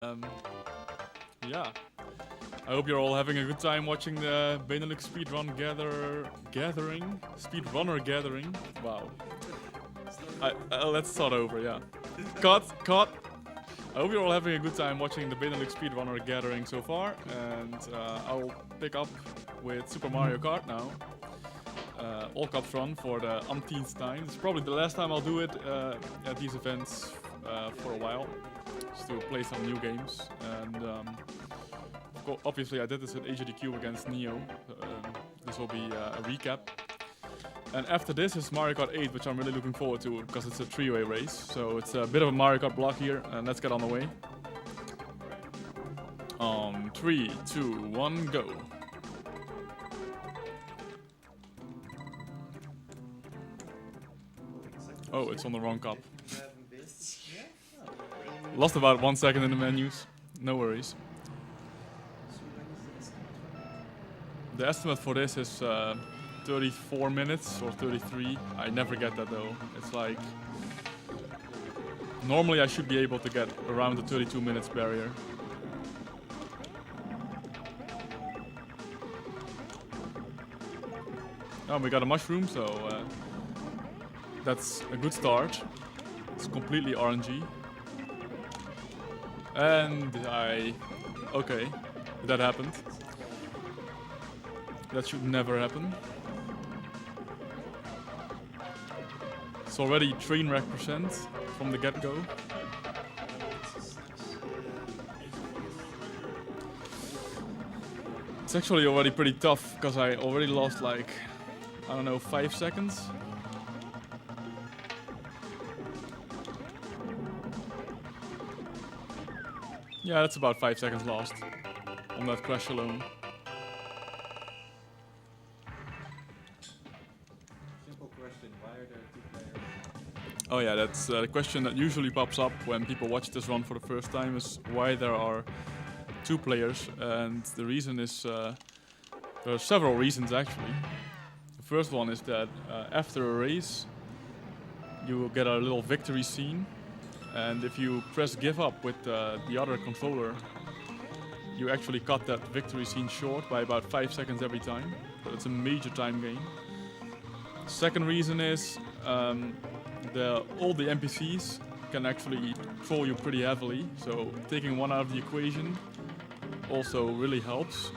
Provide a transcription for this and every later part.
Um, yeah. I hope you're all having a good time watching the Benelux Speedrunner gathering. Wow. Let's start over, yeah. Cut. I hope you're all having a good time watching the Benelux Speedrunner gathering so far, and I'll pick up with Super Mario Kart now. All Cups run for the umpteenth time. It's probably the last time I'll do it at these events for a while, just to play some new games. And obviously I did this at HDQ against Neo. This will be a recap. And after this is Mario Kart 8, which I'm really looking forward to because it's a three-way race. So it's a bit of a Mario Kart block here, and let's get on the way. 3, 2, 1, go. Oh, it's on the wrong cup. Lost about 1 second in the menus. No worries. The estimate for this is 34 minutes or 33. I never get that though. It's like... Normally I should be able to get around the 32 minutes barrier. Oh, we got a mushroom, so that's a good start. It's completely RNG. And okay, that happened. That should never happen. It's already train wreck % from the get-go. It's actually already pretty tough because I already lost like, I don't know, 5 seconds. Yeah, that's about 5 seconds lost on that crash alone. Simple question, why are there 2 players? Oh yeah, that's a question that usually pops up when people watch this run for the first time, is why there are 2 players. And the reason is, there are several reasons actually. The first one is that after a race, you will get a little victory scene. And if you press give up with the other controller, you actually cut that victory scene short by about 5 seconds every time. So it's a major time gain. Second reason is all the NPCs can actually troll you pretty heavily. So taking one out of the equation also really helps.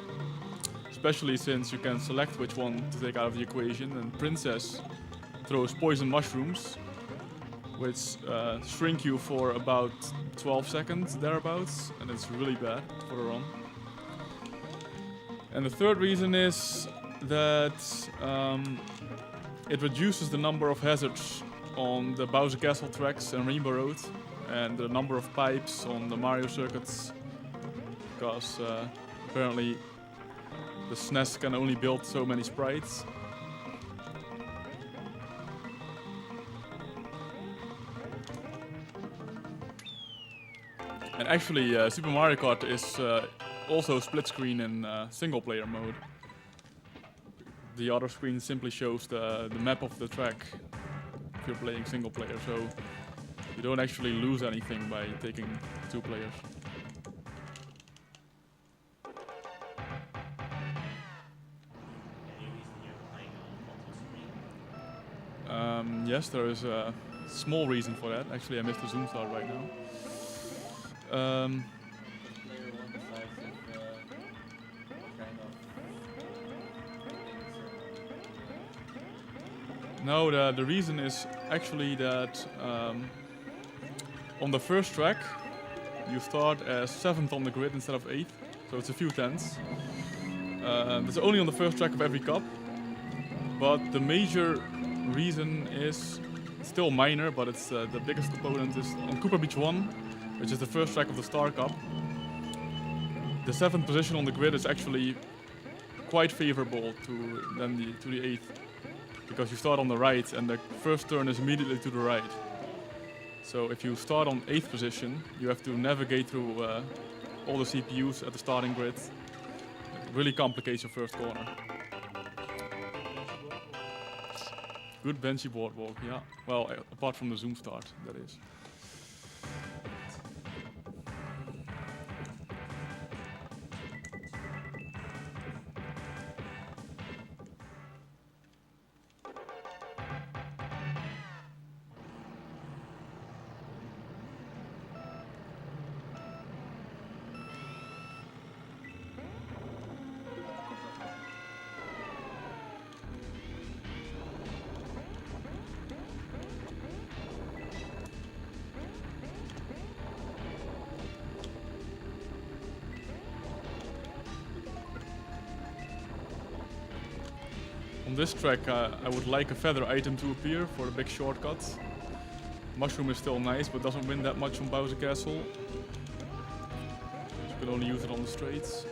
Especially since you can select which one to take out of the equation. And Princess throws poison mushrooms, which shrink you for about 12 seconds thereabouts, and it's really bad for the run. And the third reason is that it reduces the number of hazards on the Bowser Castle tracks and Rainbow Road, and the number of pipes on the Mario circuits, because apparently the SNES can only build so many sprites. And actually, Super Mario Kart is also split screen in single player mode. The other screen simply shows the map of the track if you're playing single player, so you don't actually lose anything by taking 2 players. Yes, there is a small reason for that. Actually, I missed the zoom start right now. Player 1 decides if what kind of No, the reason is actually that on the first track you start as 7th on the grid instead of 8th, so it's a few tenths. It's only on the first track of every cup, but the major reason is still minor, but it's the biggest component is on Cooper Beach 1, which is the first track of the Star Cup. The 7th position on the grid is actually quite favorable to the 8th, because you start on the right and the first turn is immediately to the right. So if you start on 8th position, you have to navigate through all the CPUs at the starting grid. It really complicates your first corner. Good benchy boardwalk, yeah. Well, apart from the zoom start, that is. On this track, I would like a feather item to appear for the big shortcut. Mushroom is still nice, but doesn't win that much on Bowser Castle. You can only use it on the straights.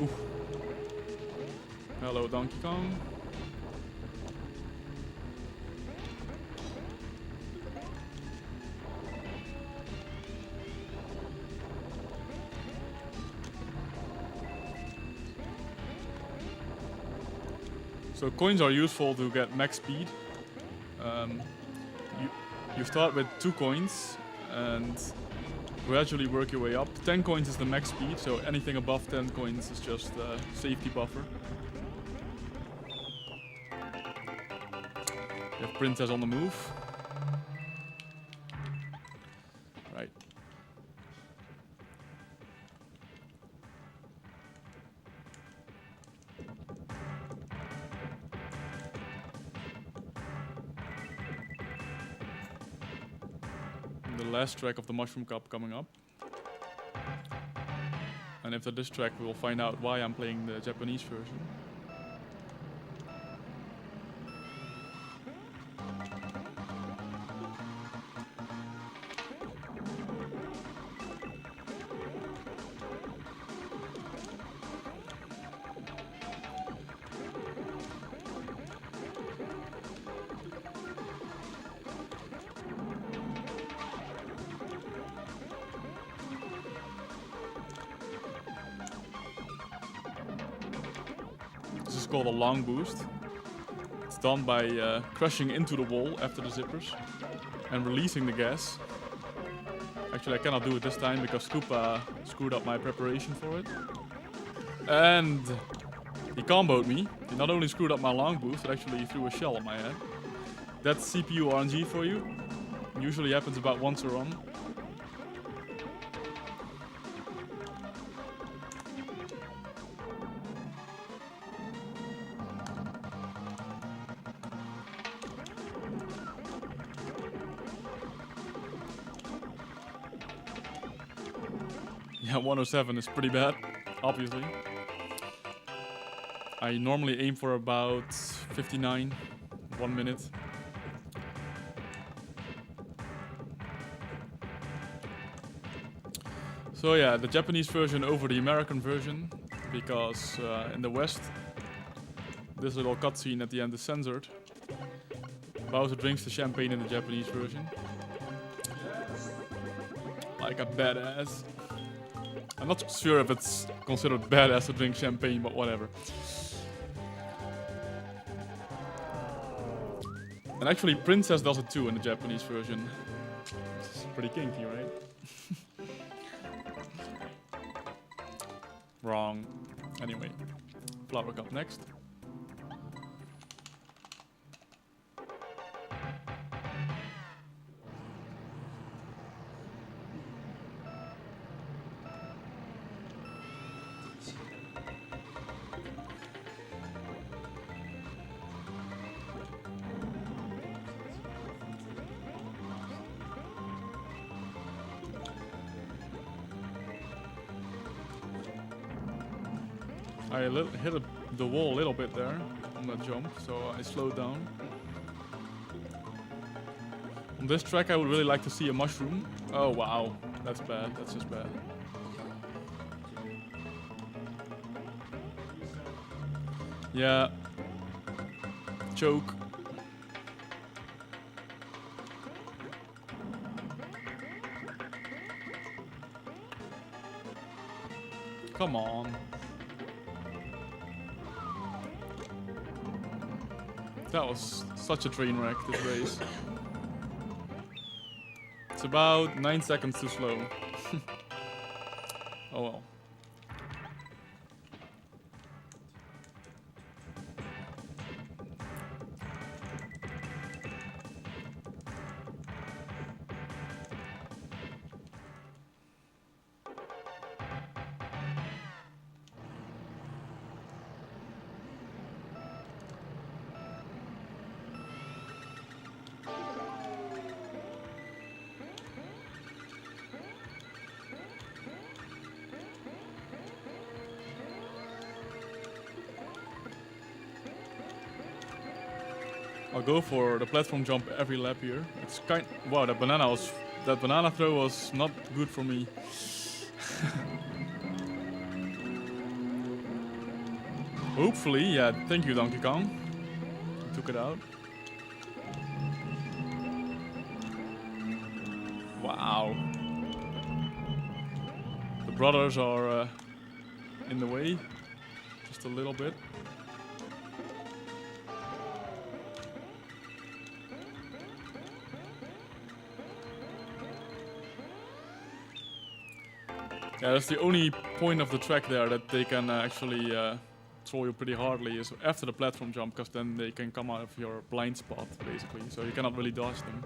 Oof. Hello, Donkey Kong. So coins are useful to get max speed. You start with 2 coins and gradually work your way up. 10 coins is the max speed, so anything above 10 coins is just a safety buffer. You have Princess on the move. Right. The last track of the Mushroom Cup coming up. And after this track we will find out why I'm playing the Japanese version. This is called a long boost. It's done by crushing into the wall after the zippers and releasing the gas. Actually, I cannot do it this time because Koopa screwed up my preparation for it. And he comboed me. He not only screwed up my long boost, but actually threw a shell at my head. That's CPU RNG for you. Usually happens about once a run. Yeah, 107 is pretty bad, obviously. I normally aim for about 59, 1 minute. So yeah, the Japanese version over the American version, because in the West, this little cutscene at the end is censored. Bowser drinks the champagne in the Japanese version. Like a badass. I'm not sure if it's considered badass to drink champagne, but whatever. And actually, Princess does it too in the Japanese version. It's pretty kinky, right? Wrong. Anyway, Flower Cup next. I hit the wall a little bit there on that jump, so I slowed down. On this track I would really like to see a mushroom. Oh wow, that's bad, that's just bad. Yeah. Choke. Come on. That was such a train wreck, this race. It's about 9 seconds too slow. Oh well. I'll go for the platform jump every lap here. It's wow, that banana throw was not good for me. Hopefully, yeah, thank you Donkey Kong. You took it out. Wow. The brothers are in the way, just a little bit. Yeah, that's the only point of the track there that they can actually throw you pretty hardly is after the platform jump, because then they can come out of your blind spot, basically. So you cannot really dodge them.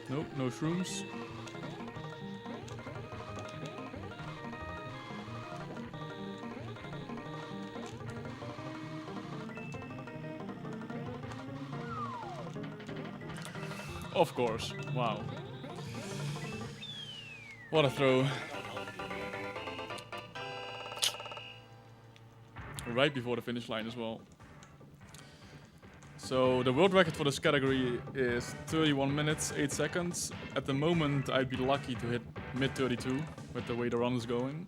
Nope, no shrooms. Of course, wow. What a throw. Right before the finish line as well. So the world record for this category is 31 minutes, 8 seconds. At the moment, I'd be lucky to hit mid 32 with the way the run is going.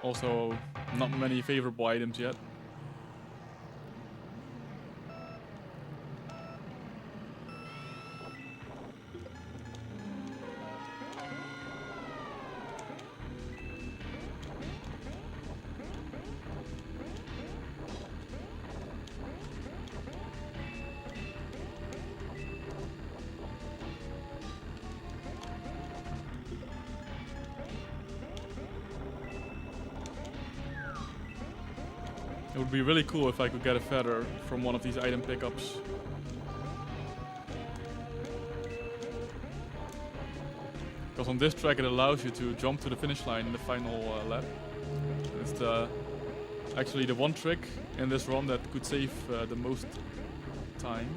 Also, not many favorable items yet. It would be really cool if I could get a feather from one of these item pickups. Because on this track it allows you to jump to the finish line in the final lap. It's actually the one trick in this run that could save the most time.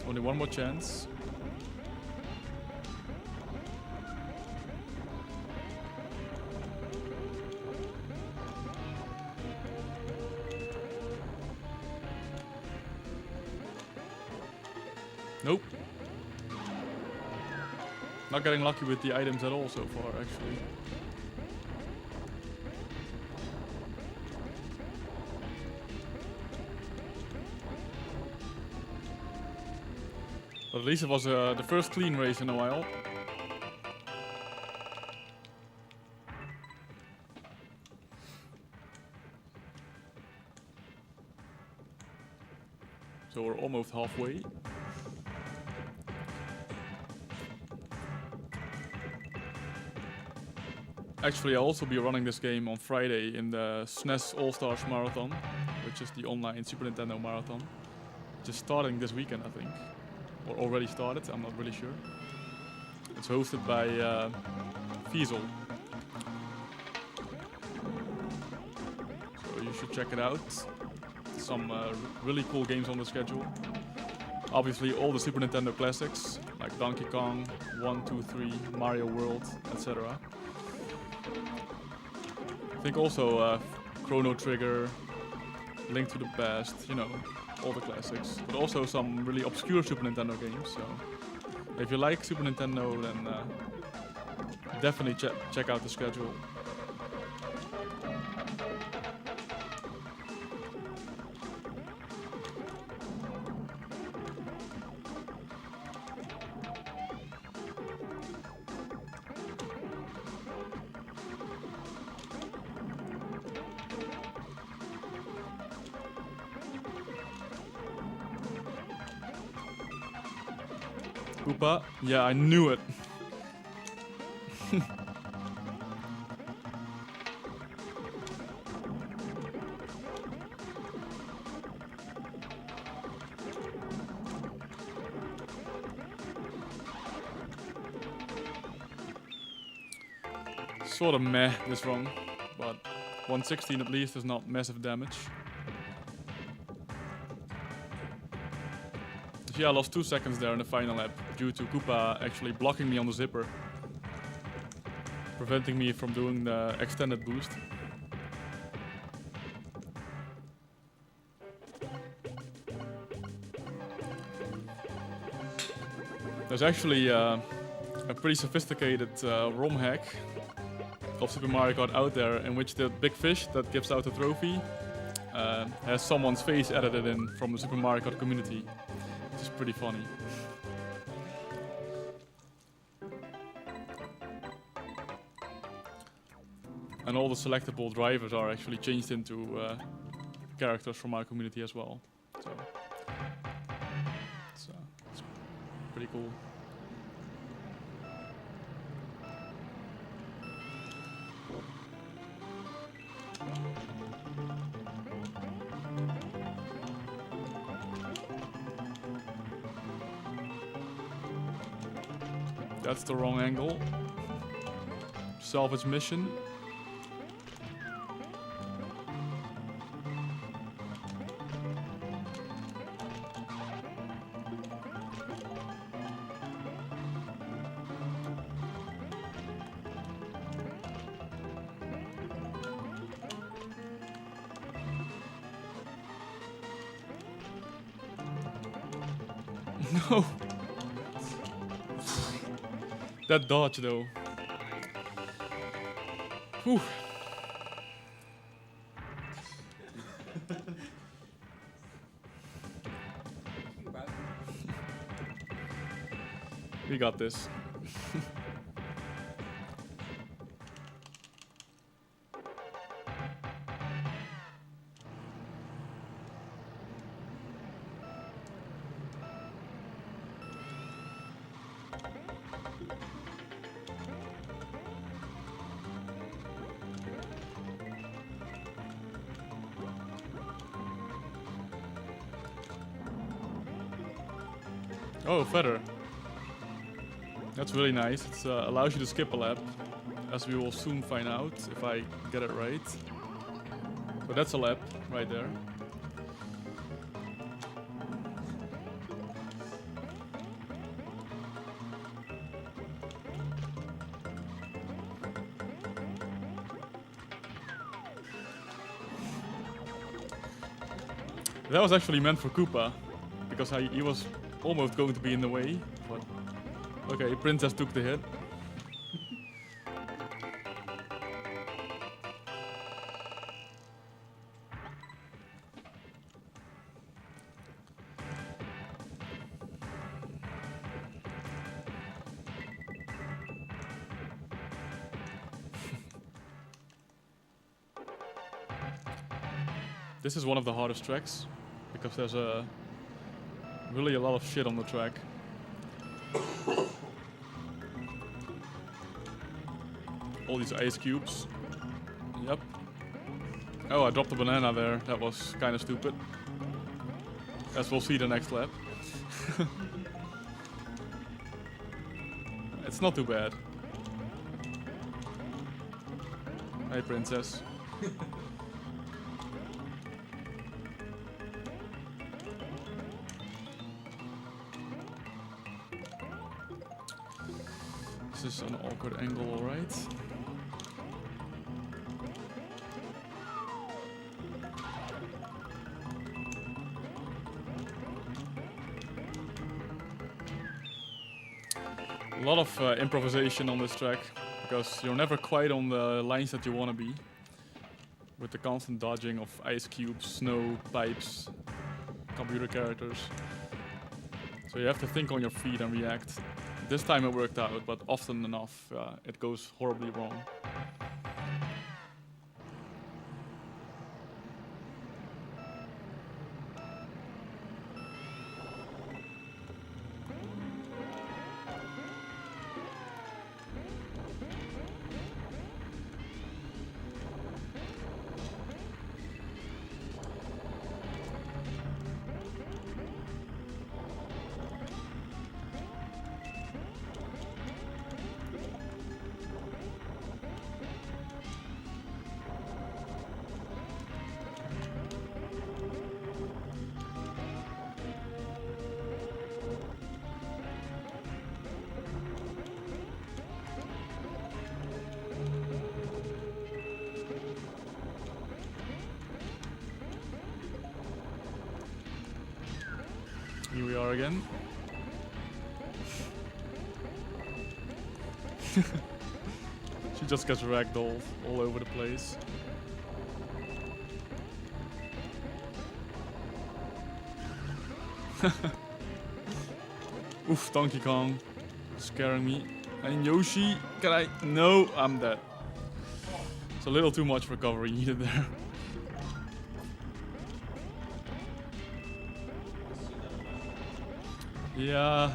Only one more chance. Nope. Not getting lucky with the items at all so far, actually. But at least it was the first clean race in a while. So we're almost halfway. Actually, I'll also be running this game on Friday in the SNES All-Stars Marathon, which is the online Super Nintendo Marathon. Just starting this weekend, I think. Or already started, I'm not really sure. It's hosted by Fiesel. So you should check it out. Some really cool games on the schedule. Obviously all the Super Nintendo classics, like Donkey Kong, 1, 2, 3, Mario World, etc. I think also Chrono Trigger, Link to the Past, you know, all the classics. But also some really obscure Super Nintendo games, so if you like Super Nintendo, then definitely check out the schedule. Koopa? Yeah, I knew it. Sort of meh this run, but 116 at least is not massive damage. So yeah, I lost 2 seconds there in the final lap due to Koopa actually blocking me on the zipper, preventing me from doing the extended boost. There's actually a pretty sophisticated ROM hack of Super Mario Kart out there in which the big fish that gives out the trophy has someone's face edited in from the Super Mario Kart community, which is pretty funny. And all the selectable drivers are actually changed into characters from our community as well. So it's pretty cool. That's the wrong angle. Salvage mission. No. That dodge though. Whew. We got this. Oh, feather. That's really nice. It allows you to skip a lap, as we will soon find out if I get it right. So that's a lap right there. That was actually meant for Koopa, because he was almost going to be in the way, but okay, Princess took the hit. This is one of the hardest tracks, because there's really a lot of shit on the track. All these ice cubes. Yep. Oh, I dropped a banana there. That was kind of stupid. As we'll see the next lap. It's not too bad. Hey, princess. This is an awkward angle, alright. A lot of improvisation on this track, because you're never quite on the lines that you want to be. With the constant dodging of ice cubes, snow, pipes, computer characters. So you have to think on your feet and react. This time it worked out, but often enough it goes horribly wrong. Here we are again. She just gets ragdolled all over the place. Oof, Donkey Kong. Scaring me. And Yoshi, can I? No, I'm dead. It's a little too much recovery needed there. Yeah.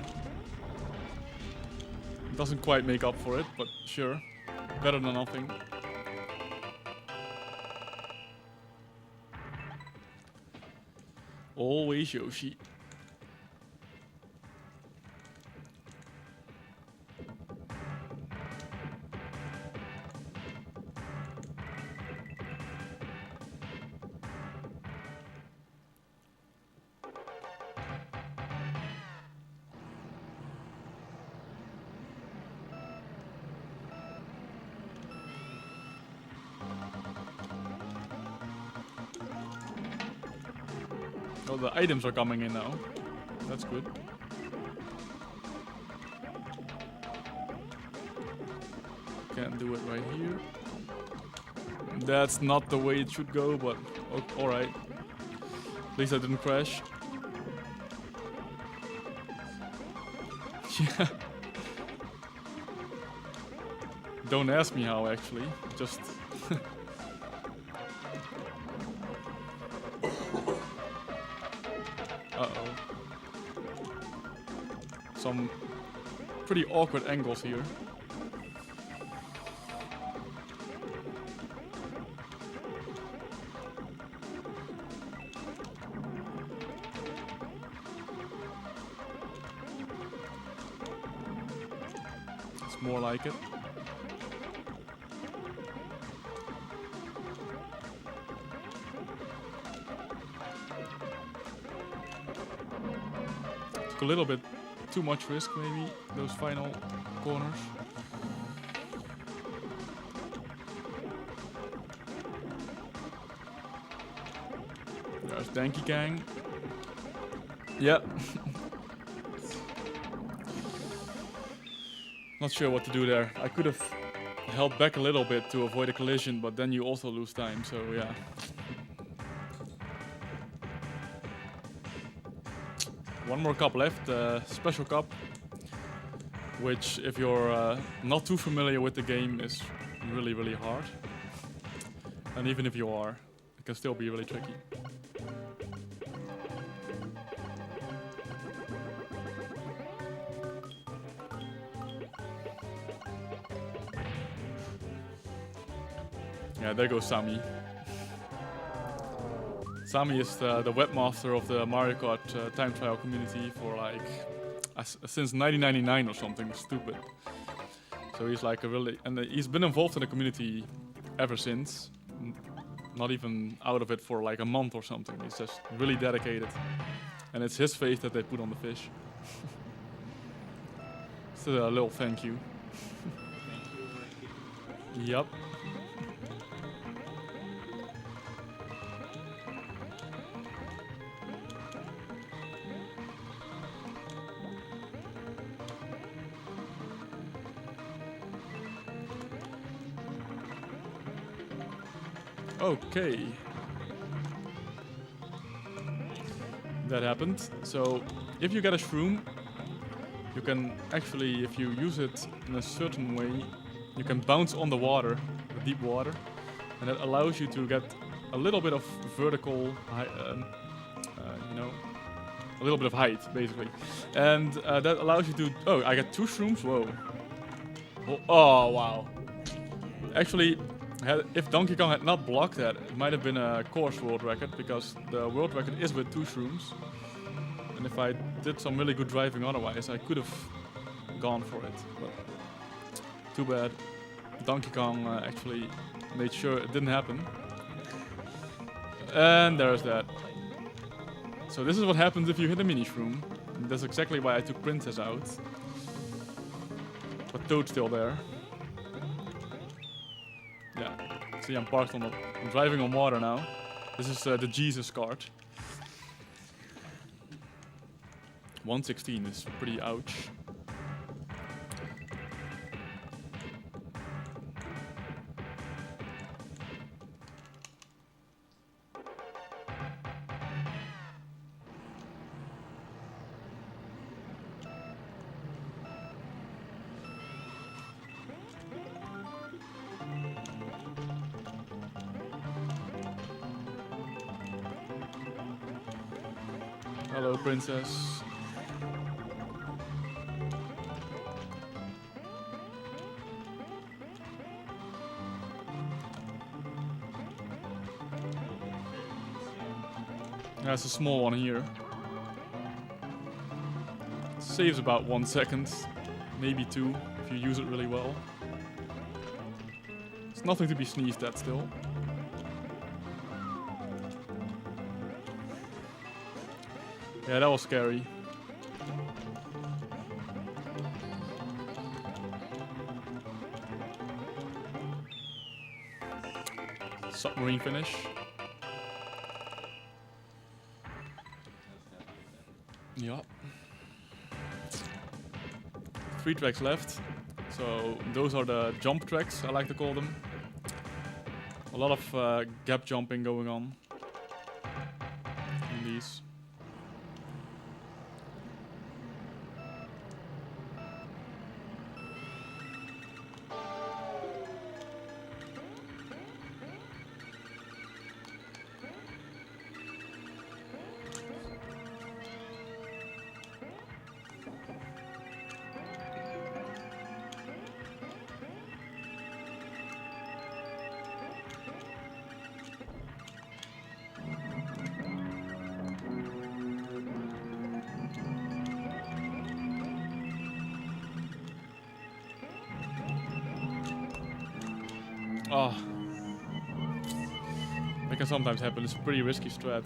Doesn't quite make up for it, but sure. Better than nothing. Always Yoshi. Oh, the items are coming in now. That's good. Can't do it right here. That's not the way it should go, but alright. At least I didn't crash. Yeah. Don't ask me how, actually. Just... Uh-oh. Some pretty awkward angles here. It's more like it. Took a little bit too much risk, maybe, those final corners. There's Danky Gang. Yep. Not sure what to do there. I could have held back a little bit to avoid a collision, but then you also lose time, so yeah. One more cup left, special cup, which if you're not too familiar with the game is really, really hard. And even if you are, it can still be really tricky. Yeah, there goes Sami. Sami is the webmaster of the Mario Kart time trial community for like since 1999 or something stupid. So he's like a really, and he's been involved in the community ever since. Not even out of it for like a month or something. He's just really dedicated, and it's his face that they put on the fish. Just a little thank you. Thank you for keeping. Yup. Okay. That happened. So, if you get a shroom, you can actually, if you use it in a certain way, you can bounce on the water, the deep water, and that allows you to get a little bit of vertical, you know, a little bit of height, basically. And that allows you to... Oh, I got 2 shrooms? Whoa. Oh, wow. Actually, if Donkey Kong had not blocked that, it might have been a course world record, because the world record is with 2 shrooms. And if I did some really good driving otherwise, I could have gone for it. But too bad. Donkey Kong actually made sure it didn't happen. And there's that. So this is what happens if you hit a mini shroom. And that's exactly why I took Princess out. But Toad's still there. Yeah. See, I'm parked on the... I'm driving on water now. This is the Jesus Kart. 116 is pretty ouch. Hello, Princess. There's a small one here. Saves about 1 second, maybe 2, if you use it really well. It's nothing to be sneezed at still. Yeah, that was scary. Submarine finish. Yeah. 3 tracks left. So those are the jump tracks, I like to call them. A lot of gap jumping going on in these. Oh. That can sometimes happen. It's a pretty risky strat.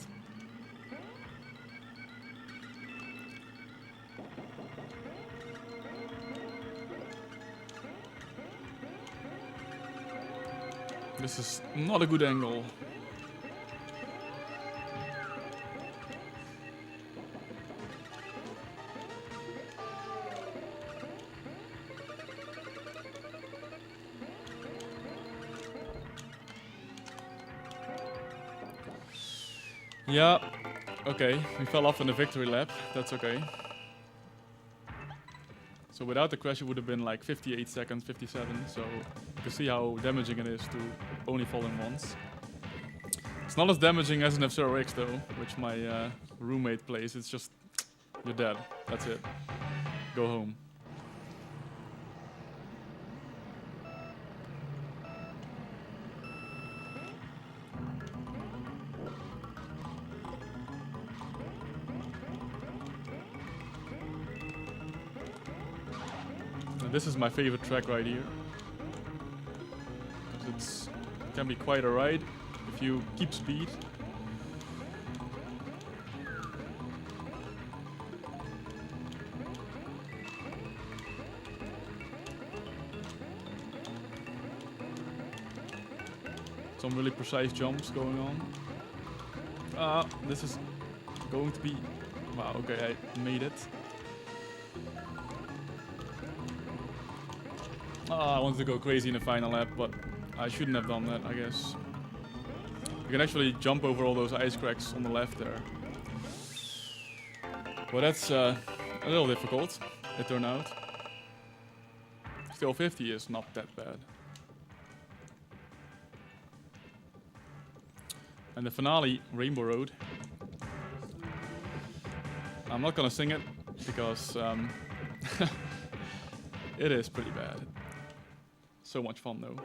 This is not a good angle. Yeah, okay, we fell off in the victory lap, that's okay. So without the crash it would have been like 58 seconds, 57, so you can see how damaging it is to only fall in once. It's not as damaging as an F-Zero X though, which my roommate plays. It's just, you're dead, that's it. Go home. This is my favorite track right here. Because it can be quite a ride if you keep speed. Some really precise jumps going on. This is going to be... Wow, okay, I made it. I wanted to go crazy in the final lap, but I shouldn't have done that, I guess. You can actually jump over all those ice cracks on the left there. Well, that's a little difficult, it turned out. Still 50 is not that bad. And the finale, Rainbow Road. I'm not gonna sing it because it is pretty bad. So much fun though.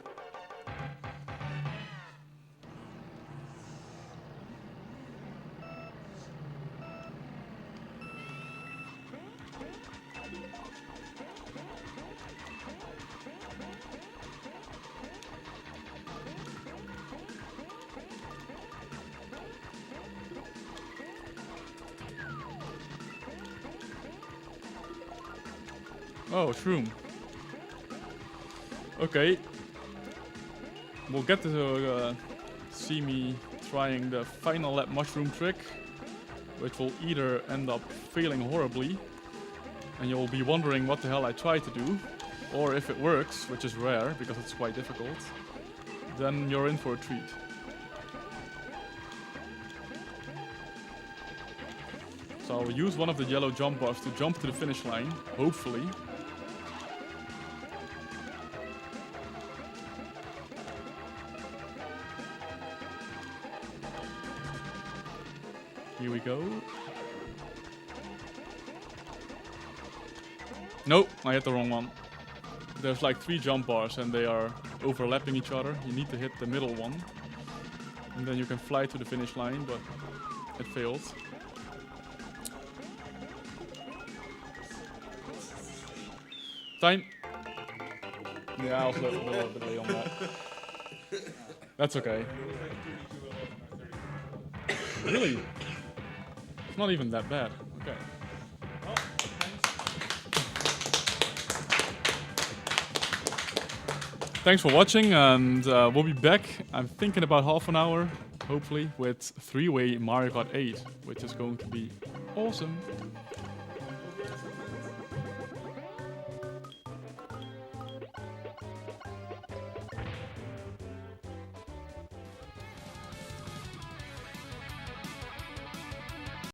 Oh, shroom. Okay. We'll get to see me trying the final lap mushroom trick, which will either end up failing horribly, and you'll be wondering what the hell I tried to do, or if it works, which is rare because it's quite difficult, then you're in for a treat. So I'll use one of the yellow jump bars to jump to the finish line, hopefully. Here we go. Nope, I hit the wrong one. There's like 3 jump bars and they are overlapping each other. You need to hit the middle one. And then you can fly to the finish line, but it failed. Time. Yeah, I was a little bit late on that. That's okay. Really? It's not even that bad. Okay. Well, Thanks for watching, and we'll be back. I'm thinking about half an hour, hopefully, with 3-way Mario Kart 8, which is going to be awesome.